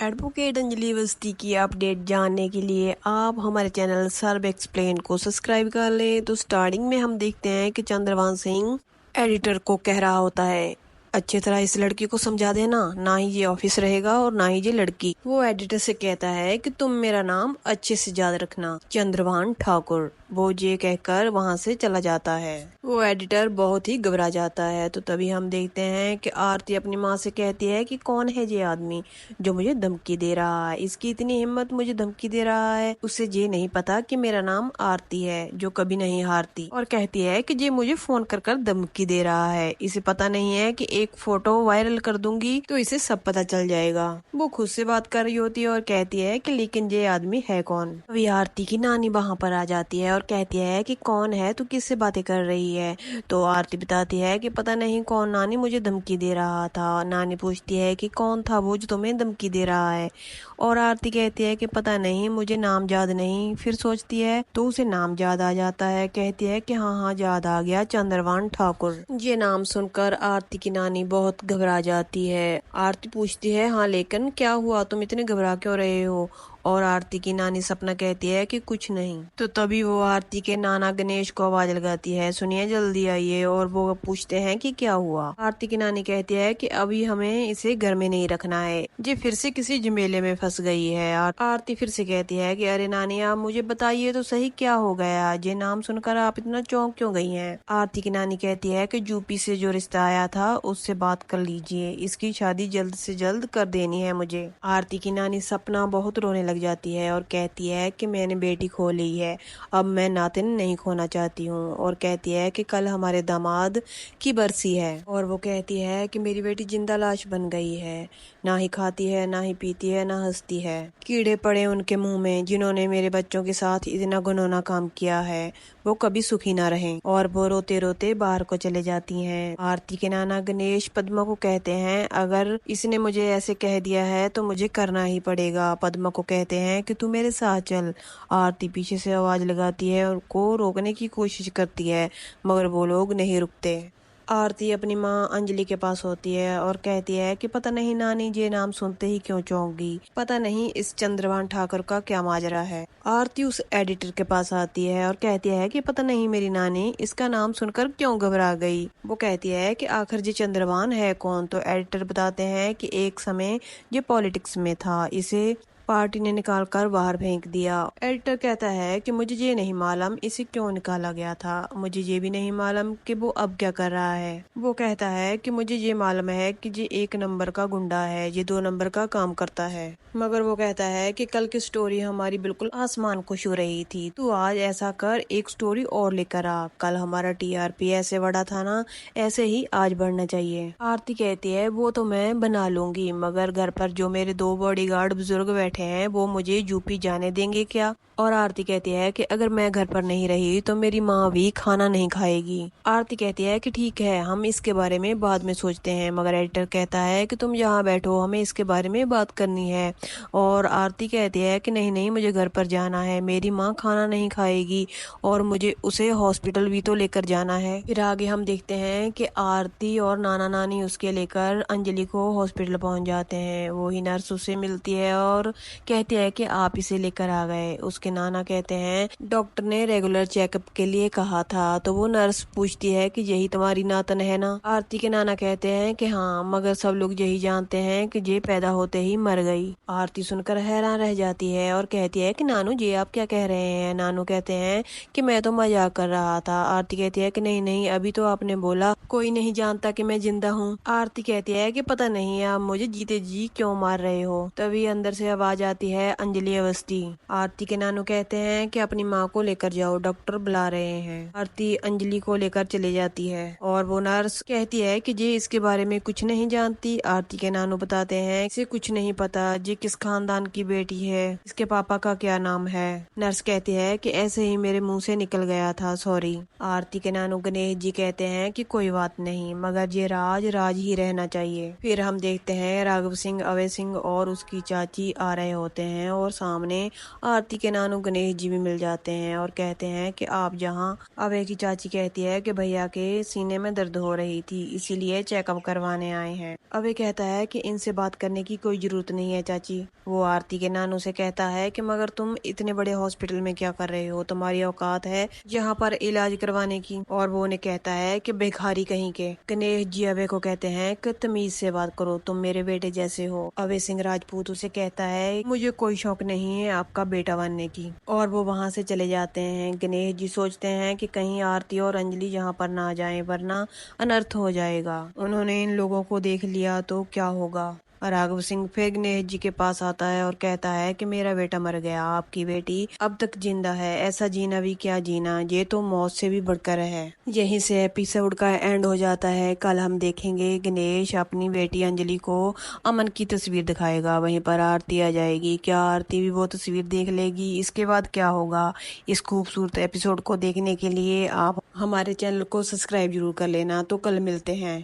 Advocate Anjali Awasthi की update जानने के लिए आप हमारे चैनल सर्व एक्सप्लेन को सब्सक्राइब कर लें। तो स्टार्टिंग में हम देखते हैं कि चंद्रभान सिंह एडिटर को कह रहा होता है, अच्छी तरह इस लड़की को समझा देना, ना ही ये ऑफिस रहेगा और ना ही ये लड़की। वो एडिटर से कहता है कि तुम मेरा नाम अच्छे से याद रखना, चंद्रभान ठाकुर। वो ये कहकर वहाँ से चला जाता है। वो एडिटर बहुत ही घबरा जाता है। तो तभी हम देखते हैं कि आरती अपनी माँ से कहती है कि कौन है ये आदमी जो मुझे धमकी दे रहा है, इसकी इतनी हिम्मत मुझे धमकी दे रहा है। उसे ये नहीं पता कि मेरा नाम आरती है जो कभी नहीं हारती। और कहती है कि ये मुझे फोन कर कर धमकी दे रहा है, इसे पता नहीं है कि एक फोटो वायरल कर दूंगी तो इसे सब पता चल जाएगा। वो खुद से बात कर रही होती है और कहती है कि लेकिन ये आदमी है कौन। अभी आरती की नानी वहाँ पर आ जाती है और कहती है कि कौन है तू, किससे बातें कर रही है। तो आरती बताती है कि पता नहीं कौन नानी मुझे धमकी दे रहा था। नानी पूछती है कि कौन था वो जो तुम्हें धमकी दे रहा है। और आरती कहती है कि पता नहीं, मुझे नाम याद नहीं। फिर सोचती है तो उसे नाम याद आ जाता है। कहती है कि हाँ याद आ गया, चंद्रभान ठाकुर। ये नाम सुनकर आरती की नानी बहुत घबरा जाती है। आरती पूछती है हाँ लेकिन क्या हुआ, तुम इतने घबरा क्यों रहे हो। और आरती की नानी सपना कहती है कि कुछ नहीं। तो तभी वो आरती के नाना गणेश को आवाज लगाती है, सुनिए जल्दी आइए। और वो पूछते हैं कि क्या हुआ। आरती की नानी कहती है कि अभी हमें इसे घर में नहीं रखना है, ये फिर से किसी झमेले में फंस गई है। आरती फिर से कहती है कि अरे नानी आप मुझे बताइए तो सही क्या हो गया, ये नाम सुनकर आप इतना चौंक क्यों गई हैं। आरती की नानी कहती है कि यूपी से जो रिश्ता आया था उससे बात कर लीजिए, इसकी शादी जल्द से जल्द कर देनी है मुझे। आरती की नानी सपना बहुत रोने लग जाती है और कहती है कि मैंने बेटी खो ली है, अब मैं नातिन नहीं खोना चाहती हूँ। और कहती है कि कल हमारे दामाद की बरसी है और वो कहती है कि मेरी बेटी जिंदा लाश बन गई है, ना ही खाती है ना ही पीती है ना हंसती है। कीड़े पड़े उनके मुंह में जिन्होंने मेरे बच्चों के साथ इतना घिनौना काम किया है, वो कभी सुखी ना रहें। और वो रोते रोते बाहर को चले जाती हैं। आरती के नाना गणेश पद्मा को कहते हैं अगर इसने मुझे ऐसे कह दिया है तो मुझे करना ही पड़ेगा। पद्मा को कहते हैं कि तू मेरे साथ चल। आरती पीछे से आवाज लगाती है और को रोकने की कोशिश करती है मगर वो लोग नहीं रुकते। आरती अपनी माँ अंजलि के पास होती है और कहती है कि पता नहीं नानी ये नाम सुनते ही क्यों चौंक गई, पता नहीं इस चंद्रभान ठाकुर का क्या माजरा है। आरती उस एडिटर के पास आती है और कहती है कि पता नहीं मेरी नानी इसका नाम सुनकर क्यों घबरा गई। वो कहती है कि आखिर ये चंद्रभान है कौन। तो एडिटर बताते हैं कि एक समय ये पॉलिटिक्स में था, इसे पार्टी ने निकाल कर बाहर फेंक दिया। एडिटर कहता है कि मुझे ये नहीं मालूम इसे क्यों निकाला गया था, मुझे ये भी नहीं मालूम कि वो अब क्या कर रहा है। वो कहता है कि मुझे ये मालूम है कि ये 1 नंबर का गुंडा है, ये 2 नंबर का काम करता है। मगर वो कहता है कि कल की स्टोरी हमारी बिल्कुल आसमान को छू रही थी, तू आज ऐसा कर एक स्टोरी और लेकर आ, कल हमारा टीआरपी ऐसे बढ़ा था ना, ऐसे ही आज बढ़ना चाहिए। आरती कहती है वो तो मैं बना लूंगी, मगर घर पर जो मेरे 2 बॉडीगार्ड बुजुर्ग बैठे हैं वो मुझे यूपी जाने देंगे क्या। और आरती कहती है कि अगर मैं घर पर नहीं रही तो मेरी माँ भी खाना नहीं खाएगी। आरती कहती है कि ठीक है हम इसके बारे में बाद में सोचते हैं, मगर एडिटर कहता है कि तुम यहाँ बैठो, हमें इसके बारे में बात करनी है। और आरती कहती है कि नहीं नहीं मुझे घर पर जाना है, मेरी माँ खाना नहीं खाएगी और मुझे उसे हॉस्पिटल भी तो लेकर जाना है। फिर आगे हम देखते हैं कि आरती और नाना नानी उसके लेकर अंजलि को हॉस्पिटल पहुंच जाते हैं। वही नर्स उससे मिलती है और कहती है कि आप इसे लेकर आ गए। उसके नाना कहते हैं डॉक्टर ने रेगुलर चेकअप के लिए कहा था। तो वो नर्स पूछती है कि यही तुम्हारी नातन है ना। आरती के नाना कहते हैं कि हाँ, मगर सब लोग यही जानते हैं कि ये पैदा होते ही मर गई। आरती सुनकर हैरान रह जाती है और कहती है कि नानू जी आप क्या कह रहे हैं। नानू कहते हैं कि मैं तो मजाक कर रहा था। आरती कहती है कि नहीं नहीं, अभी तो आपने बोला कोई नहीं जानता कि मैं जिंदा हूँ। आरती कहती है कि पता नहीं आप मुझे जीते जी क्यों मार रहे हो। तभी अंदर से आवाज आती है अंजलि अवस्थी। आरती के नानू कहते हैं कि अपनी माँ को लेकर जाओ, डॉक्टर बुला रहे हैं। आरती अंजलि को लेकर चले जाती है और वो नर्स कहती है कि ये इसके बारे में कुछ नहीं जानती। आरती के नानू बताते हैं इसे कुछ नहीं पता, ये किस खानदान की बेटी है, इसके पापा का क्या नाम है। नर्स कहती है कि ऐसे ही मेरे मुंह से निकल गया था, सॉरी। आरती के नानू गणेश जी कहते हैं कि कोई बात नहीं, मगर ये राज राज ही रहना चाहिए। फिर हम देखते हैं राघव सिंह, अवय सिंह और उसकी चाची आ रहे होते हैं और सामने आरती के नानू नानू गणेश जी भी मिल जाते हैं और कहते हैं कि आप जहाँ। अभय की चाची कहती है कि भैया के सीने में दर्द हो रही थी, इसीलिए चेकअप करवाने आए हैं। अभय कहता है कि इनसे बात करने की कोई जरूरत नहीं है चाची। वो आरती के नानू से कहता है कि मगर तुम इतने बड़े हॉस्पिटल में क्या कर रहे हो, तुम्हारी औकात है यहाँ पर इलाज करवाने की। और वो उन्हें कहता है कि भिखारी कहीं के। गणेश जी अभय को कहते हैं कि तमीज से बात करो, तुम मेरे बेटे जैसे हो। अभय सिंह राजपूत उसे कहता है मुझे कोई शौक नहीं है आपका बेटा बनने की, और वो वहाँ से चले जाते हैं। गणेश जी सोचते हैं कि कहीं आरती और अंजलि यहाँ पर ना जाएं, वरना अनर्थ हो जाएगा। उन्होंने इन लोगों को देख लिया तो क्या होगा। राघव सिंह फिर गणेश जी के पास आता है और कहता है कि मेरा बेटा मर गया, आपकी बेटी अब तक जिंदा है। ऐसा जीना भी क्या जीना, ये तो मौत से भी बढ़कर है। यहीं से एपिसोड का एंड हो जाता है। कल हम देखेंगे गणेश अपनी बेटी अंजलि को अमन की तस्वीर दिखाएगा, वहीं पर आरती आ जाएगी। क्या आरती भी वो तस्वीर देख लेगी? इसके बाद क्या होगा? इस खूबसूरत एपिसोड को देखने के लिए आप हमारे चैनल को सब्सक्राइब जरूर कर लेना। तो कल मिलते हैं।